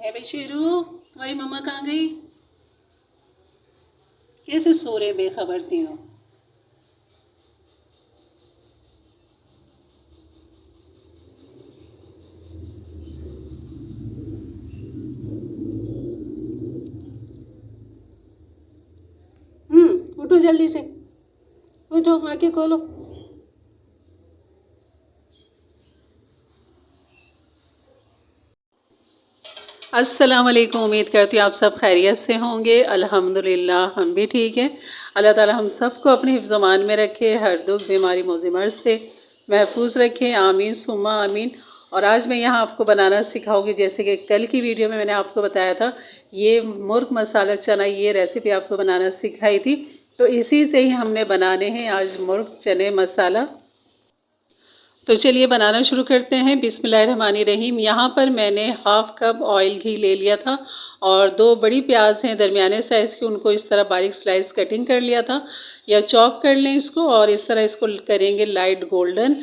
है बे शेरू, तुम्हारी मम्मा कहाँ गई? कैसे सो रहे बेखबर तीनों? उठो जल्दी से, उठो आंखें खोलो। अस्सलाम वालेकुम। उम्मीद करती हूँ आप सब खैरियत से होंगे। अल्हम्दुलिल्लाह हम भी ठीक हैं। अल्लाह ताला हम सबको अपने हिफ्ज़ मान में रखे, हर दुख बीमारी मौज़ मर्ज़ से महफूज रखे, आमीन सुम्मा आमीन। और आज मैं यहाँ आपको बनाना सिखाऊंगी, जैसे कि कल की वीडियो में मैंने आपको बताया था, ये मुर्ग मसाला चना, ये रेसिपी आपको बनाना सिखाई थी। तो इसी से ही हमने बनाने हैं आज मुर्ग चने मसाला। तो चलिए बनाना शुरू करते हैं। बिस्मिल्लाहिर्रहमानिर्रहीम। यहाँ पर मैंने हाफ़ कप ऑयल घी ले लिया था और 2 बड़ी प्याज हैं दरमियाने साइज़ की, उनको इस तरह बारीक स्लाइस कटिंग कर लिया था, या चॉप कर लें इसको। और इस तरह इसको करेंगे लाइट गोल्डन,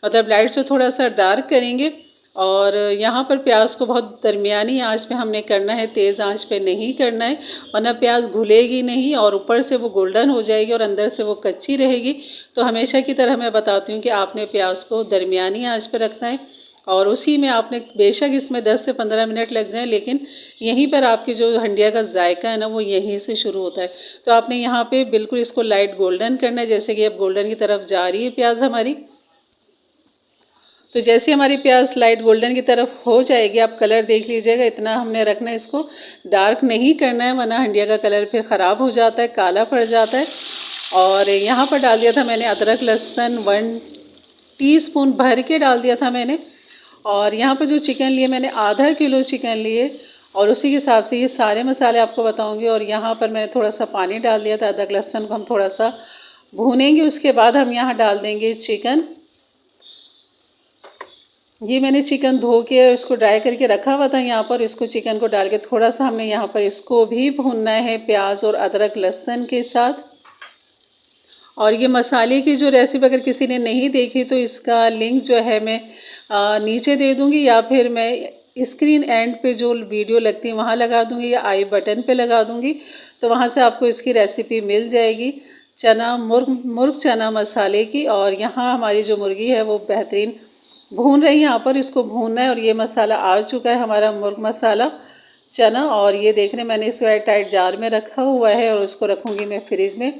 मतलब लाइट से थोड़ा सा डार्क करेंगे। और यहाँ पर प्याज को बहुत दरमियानी आंच पे हमने करना है, तेज़ आंच पे नहीं करना है, वरना प्याज घुलेगी नहीं और ऊपर से वो गोल्डन हो जाएगी और अंदर से वो कच्ची रहेगी। तो हमेशा की तरह मैं बताती हूँ कि आपने प्याज को दरमियानी आंच पे रखना है और उसी में आपने, बेशक इसमें 10 से 15 मिनट लग जाए, लेकिन यहीं पर आपकी जो हंडिया का जायका है ना, वो यहीं से शुरू होता है। तो आपने यहाँ पे बिल्कुल इसको लाइट गोल्डन करना है, जैसे कि अब गोल्डन की तरफ जा रही है प्याज हमारी। तो जैसे हमारी प्याज लाइट गोल्डन की तरफ हो जाएगी, आप कलर देख लीजिएगा, इतना हमने रखना है, इसको डार्क नहीं करना है, वरना हंडिया का कलर फिर ख़राब हो जाता है, काला पड़ जाता है। और यहाँ पर डाल दिया था मैंने अदरक लहसुन 1 टीस्पून भर के डाल दिया था मैंने। और यहाँ पर जो चिकन लिए मैंने, आधा किलो चिकन लिए, और उसी के हिसाब से ये सारे मसाले आपको बताऊँगी। और यहाँ पर मैंने थोड़ा सा पानी डाल दिया था। अदरक लहसुन को हम थोड़ा सा भूनेंगे, उसके बाद हम यहाँ डाल देंगे चिकन। ये मैंने चिकन धो के उसको ड्राई करके रखा हुआ था यहाँ पर। इसको चिकन को डाल के थोड़ा सा हमने यहाँ पर इसको भी भूनना है प्याज और अदरक लहसुन के साथ। और ये मसाले की जो रेसिपी अगर किसी ने नहीं देखी तो इसका लिंक जो है मैं नीचे दे दूँगी, या फिर मैं स्क्रीन एंड पे जो वीडियो लगती है वहाँ लगा दूँगी, या आई बटन पे लगा दूँगी, तो वहाँ से आपको इसकी रेसिपी मिल जाएगी, चना मुर्ग चना मसाले की। और यहाँ हमारी जो मुर्गी है वो बेहतरीन भून रही है, यहाँ पर इसको भूनना है। और ये मसाला आ चुका है हमारा मुर्ग मसाला चना, और ये देखने मैंने इसको एयर टाइट जार में रखा हुआ है और उसको रखूँगी मैं फ्रिज में।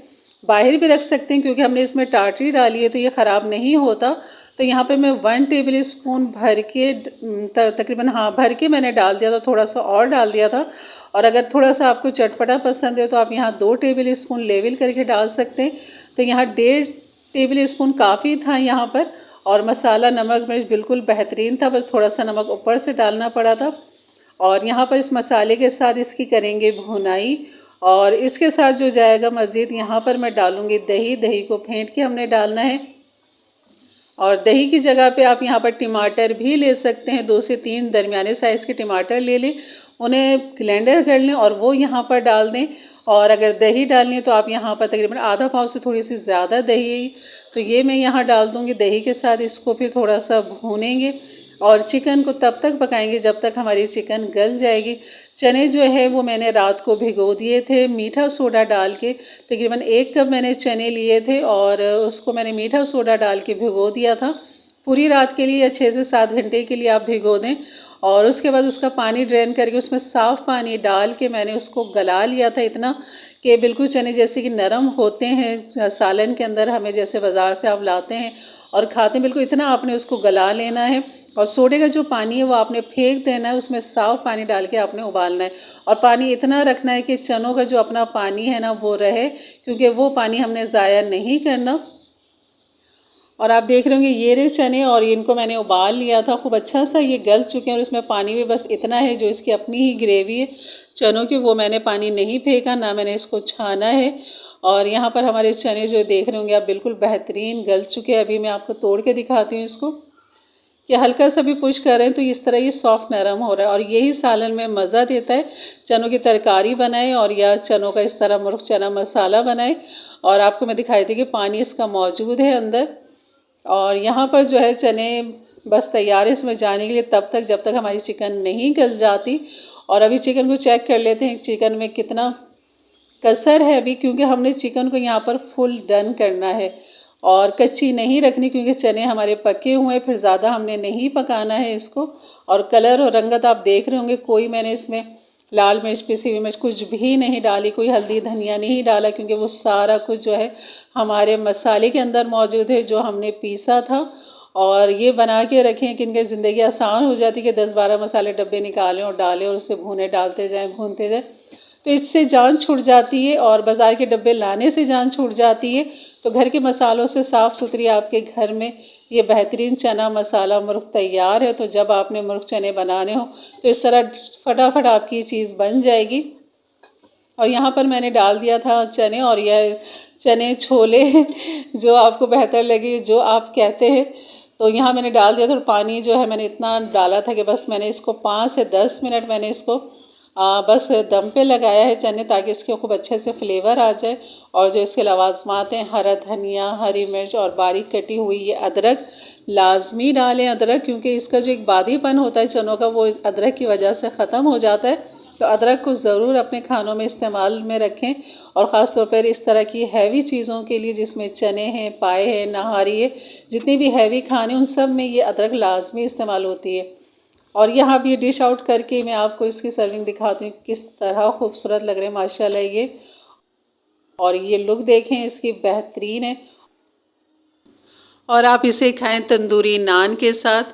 बाहर भी रख सकते हैं क्योंकि हमने इसमें टाटरी डाली है तो ये ख़राब नहीं होता। तो यहाँ पे मैं 1 टेबल स्पून भर के तकरीबन, हाँ, भर के मैंने डाल दिया था, थोड़ा सा और डाल दिया था। और अगर थोड़ा सा आपको चटपटा पसंद है तो आप यहाँ 2 टेबल स्पून लेवल करके डाल सकते हैं। तो यहाँ 1.5 टेबल स्पून काफ़ी था यहाँ पर। और मसाला नमक मिर्च बिल्कुल बेहतरीन था, बस थोड़ा सा नमक ऊपर से डालना पड़ा था। और यहाँ पर इस मसाले के साथ इसकी करेंगे भुनाई। और इसके साथ जो जाएगा मज़ीद, यहाँ पर मैं डालूँगी दही। दही को फेंट के हमने डालना है। और दही की जगह पे आप यहाँ पर टमाटर भी ले सकते हैं, 2 से 3 दरमियाने साइज़ के टमाटर ले लें, उन्हें ग्राइंडर कर लें और वो यहाँ पर डाल दें। और अगर दही डालनी है तो आप यहाँ पर तकरीबन आधा पाव से थोड़ी सी ज़्यादा दही, तो ये मैं यहाँ डाल दूँगी दही के साथ। इसको फिर थोड़ा सा भूनेंगे और चिकन को तब तक पकाएंगे जब तक हमारी चिकन गल जाएगी। चने जो है वो मैंने रात को भिगो दिए थे मीठा सोडा डाल के, तकरीबन 1 कप मैंने चने लिए थे और उसको मैंने मीठा सोडा डाल के भिगो दिया था पूरी रात के लिए, या 6 से 7 घंटे के लिए आप भिगो दें। और उसके बाद उसका पानी ड्रेन करके उसमें साफ़ पानी डाल के मैंने उसको गला लिया था, इतना कि बिल्कुल चने जैसे कि नरम होते हैं सालन के अंदर, हमें जैसे बाज़ार से आप लाते हैं और खाते हैं, बिल्कुल इतना आपने उसको गला लेना है। और सोडे का जो पानी है वो आपने फेंक देना है, उसमें साफ़ पानी डाल के आपने उबालना है। और पानी इतना रखना है कि चनों का जो अपना पानी है ना वो रहे, क्योंकि वो पानी हमने ज़ाया नहीं करना। और आप देख रहे होंगे ये रहे चने, और इनको मैंने उबाल लिया था खूब अच्छा सा, ये गल चुके हैं। और इसमें पानी भी बस इतना है जो इसकी अपनी ही ग्रेवी है चनों की, वो मैंने पानी नहीं फेंका, ना मैंने इसको छाना है। और यहाँ पर हमारे चने जो देख रहे होंगे आप बिल्कुल बेहतरीन गल चुके हैं। अभी मैं आपको तोड़ के दिखाती हूँ इसको, कि हल्का सा भी पुश कर रहे हैं तो इस तरह ये सॉफ्ट नरम हो रहा है। और यही सालन में मज़ा देता है। चनों की तरकारी बनाए और या चनों का इस तरह मुर्ग चना मसाला बनाए। और आपको मैं दिखाई थी कि पानी इसका मौजूद है अंदर। और यहाँ पर जो है चने बस तैयार है इसमें जाने के लिए, तब तक जब तक हमारी चिकन नहीं गल जाती। और अभी चिकन को चेक कर लेते हैं चिकन में कितना कसर है अभी, क्योंकि हमने चिकन को यहाँ पर फुल डन करना है और कच्ची नहीं रखनी, क्योंकि चने हमारे पके हुए हैं, फिर ज़्यादा हमने नहीं पकाना है इसको। और कलर और रंगत आप देख रहे होंगे, कोई मैंने इसमें लाल मिर्च, पिसी हुई मिर्च कुछ भी नहीं डाली, कोई हल्दी धनिया नहीं डाला, क्योंकि वो सारा कुछ जो है हमारे मसाले के अंदर मौजूद है जो हमने पीसा था। और ये बना के रखें कि इनकी ज़िंदगी आसान हो जाती कि 10-12 मसाले डब्बे निकालें और डालें और उसे भूने डालते जाएं, भूनते जाएं, तो इससे जान छूट जाती है और बाज़ार के डब्बे लाने से जान छूट जाती है। तो घर के मसालों से साफ़ सुथरी आपके घर में ये बेहतरीन चना मसाला मुर्ग तैयार है। तो जब आपने मुर्ग चने बनाने हो तो इस तरह फटाफट आपकी ये चीज़ बन जाएगी। और यहाँ पर मैंने डाल दिया था चने, और यह चने छोले जो आपको बेहतर लगे, जो आप कहते हैं, तो यहाँ मैंने डाल दिया था। और पानी जो है मैंने इतना डाला था कि बस मैंने इसको 5 से 10 मिनट मैंने इसको बस दम पे लगाया है चने, ताकि इसके खूब अच्छे से फ्लेवर आ जाए। और जो इसके लवाजमात हैं, हरा धनिया, हरी मिर्च और बारीक कटी हुई ये अदरक, लाजमी डालें अदरक, क्योंकि इसका जो एक बादीपन होता है चनों का वो इस अदरक की वजह से ख़त्म हो जाता है। तो अदरक को ज़रूर अपने खानों में इस्तेमाल में रखें, और ख़ास तौर पर इस तरह की हैवी चीज़ों के लिए जिसमें चने हैं, पाए हैं, नहारी है, जितनी भी हैवी खाने उन सब में ये अदरक लाजमी इस्तेमाल होती है। और यहाँ भी डिश आउट करके मैं आपको इसकी सर्विंग दिखाती हूँ किस तरह खूबसूरत लग रहे हैं माशाल्लाह ये। और ये लुक देखें इसकी, बेहतरीन है। और आप इसे खाएं तंदूरी नान के साथ,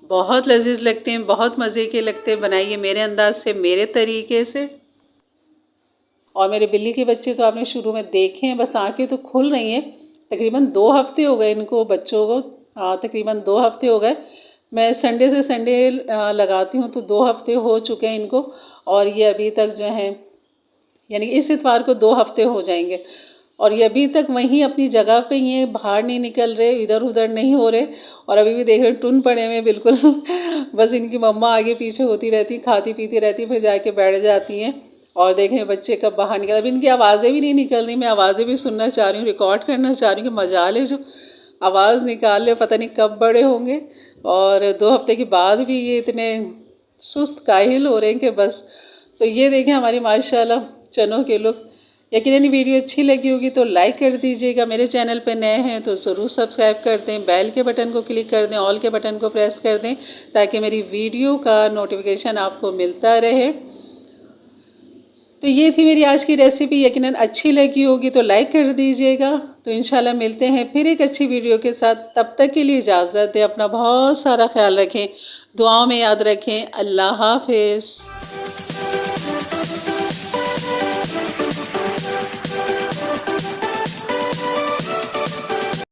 बहुत लजीज लगते हैं, बहुत मज़े के लगते हैं। बनाइए मेरे अंदाज से, मेरे तरीके से। और मेरे बिल्ली के बच्चे तो आपने शुरू में देखे हैं, बस आंखें तो खुल रही हैं। तकरीबन 2 हफ्ते हो गए इनको, बच्चों को तकरीबन 2 हफ्ते हो गए। मैं संडे से संडे लगाती हूँ, तो 2 हफ्ते हो चुके हैं इनको। और ये अभी तक जो है, यानी इस इतवार को 2 हफ्ते हो जाएंगे, और ये अभी तक वहीं अपनी जगह पे ही हैं, बाहर नहीं निकल रहे, इधर उधर नहीं हो रहे। और अभी भी देख रहे टुन पड़े हुए बिल्कुल बस इनकी मम्मा आगे पीछे होती रहती, खाती पीती रहती, फिर जाके बैठ जाती हैं। और देखें बच्चे कब बाहर निकल, अभी इनकी आवाज़ें भी नहीं निकल रही, मैं आवाज़ें भी सुनना चाह रही हूँ, रिकॉर्ड करना चाह रही हूँ कि मजाल है जो आवाज़ निकाल ले, पता नहीं कब बड़े होंगे। और 2 हफ्ते के बाद भी ये इतने सुस्त काहिल हो रहे हैं कि बस। तो ये देखें हमारी माशाल्लाह चनों के लुक। यकीनन वीडियो अच्छी लगी होगी तो लाइक कर दीजिएगा, मेरे चैनल पे नए हैं तो ज़रूर सब्सक्राइब कर दें, बेल के बटन को क्लिक कर दें, ऑल के बटन को प्रेस कर दें, ताकि मेरी वीडियो का नोटिफिकेशन आपको मिलता रहे। तो ये थी मेरी आज की रेसिपी, यकीनन अच्छी लगी होगी तो लाइक कर दीजिएगा। तो इंशाल्लाह मिलते हैं फिर एक अच्छी वीडियो के साथ, तब तक के लिए इजाज़त दें, अपना बहुत सारा ख्याल रखें, दुआओं में याद रखें। अल्लाह हाफिज़।